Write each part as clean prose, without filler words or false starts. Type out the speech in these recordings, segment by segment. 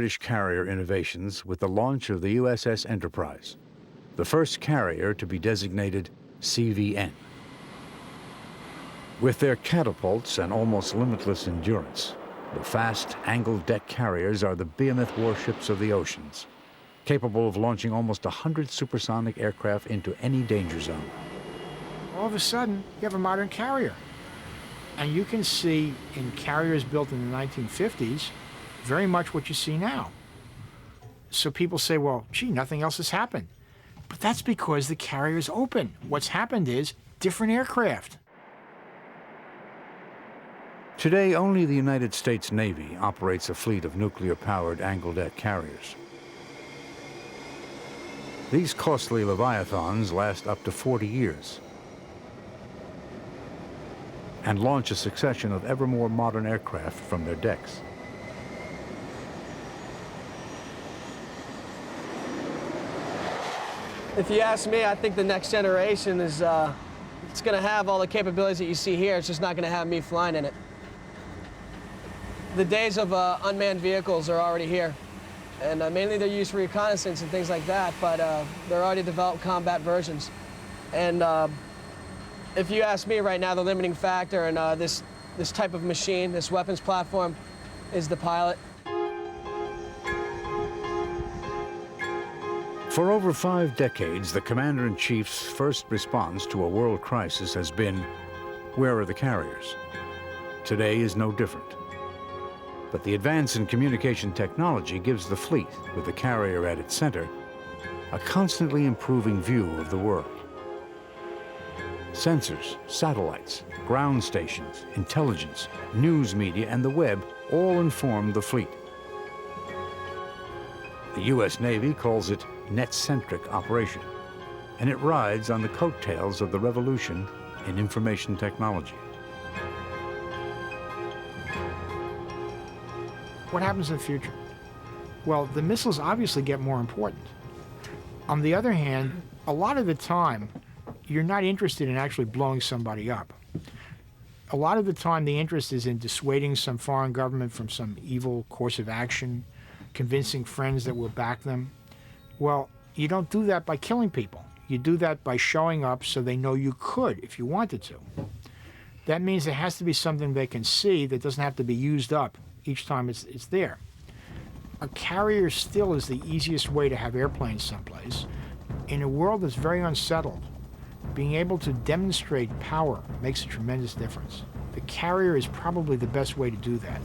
British carrier innovations with the launch of the USS Enterprise, the first carrier to be designated CVN. With their catapults and almost limitless endurance, the fast angled deck carriers are the behemoth warships of the oceans, capable of launching almost 100 supersonic aircraft into any danger zone. All of a sudden, you have a modern carrier. And you can see in carriers built in the 1950s very much what you see now. So people say, well, gee, nothing else has happened. But that's because the carrier's open. What's happened is different aircraft. Today, only the United States Navy operates a fleet of nuclear-powered angle-deck carriers. These costly leviathans last up to 40 years and launch a succession of ever more modern aircraft from their decks. If you ask me, I think the next generation is it's going to have all the capabilities that you see here. It's just not going to have me flying in it. The days of unmanned vehicles are already here, and mainly they're used for reconnaissance and things like that, but they're already developed combat versions. And if you ask me right now, the limiting factor in this type of machine, this weapons platform, is the pilot. For over 5 decades, the Commander-in-Chief's first response to a world crisis has been, where are the carriers? Today is no different. But the advance in communication technology gives the fleet, with the carrier at its center, a constantly improving view of the world. Sensors, satellites, ground stations, intelligence, news media, and the web all inform the fleet. The U.S. Navy calls it net-centric operation, and it rides on the coattails of the revolution in information technology. What happens in the future? Well, the missiles obviously get more important. On the other hand, a lot of the time, you're not interested in actually blowing somebody up. A lot of the time, the interest is in dissuading some foreign government from some evil course of action, convincing friends that will back them. Well, you don't do that by killing people. You do that by showing up so they know you could if you wanted to. That means there has to be something they can see that doesn't have to be used up each time it's there. A carrier still is the easiest way to have airplanes someplace. In a world that's very unsettled, being able to demonstrate power makes a tremendous difference. The carrier is probably the best way to do that.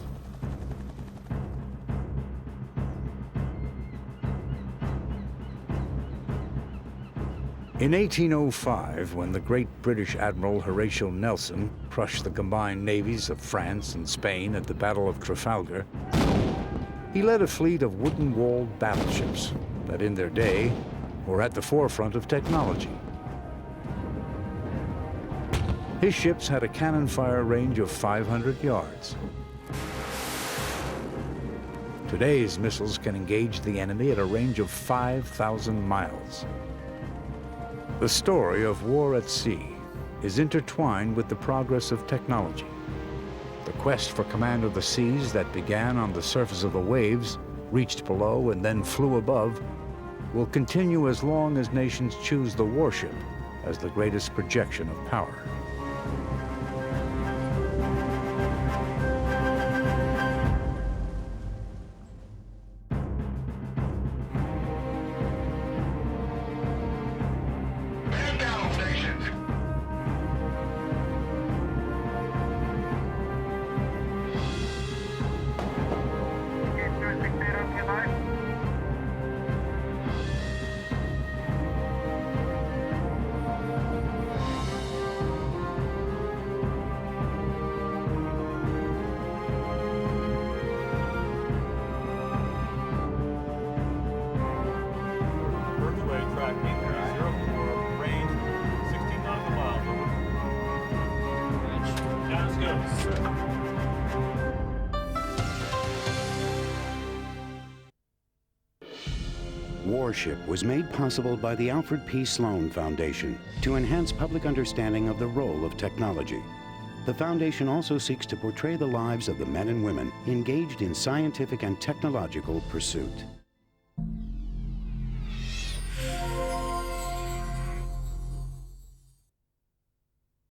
In 1805, when the great British Admiral Horatio Nelson crushed the combined navies of France and Spain at the Battle of Trafalgar, he led a fleet of wooden-walled battleships that in their day were at the forefront of technology. His ships had a cannon fire range of 500 yards. Today's missiles can engage the enemy at a range of 5,000 miles. The story of war at sea is intertwined with the progress of technology. The quest for command of the seas that began on the surface of the waves, reached below, and then flew above, will continue as long as nations choose the warship as the greatest projection of power. Warship was made possible by the Alfred P. Sloan Foundation to enhance public understanding of the role of technology. The Foundation also seeks to portray the lives of the men and women engaged in scientific and technological pursuit.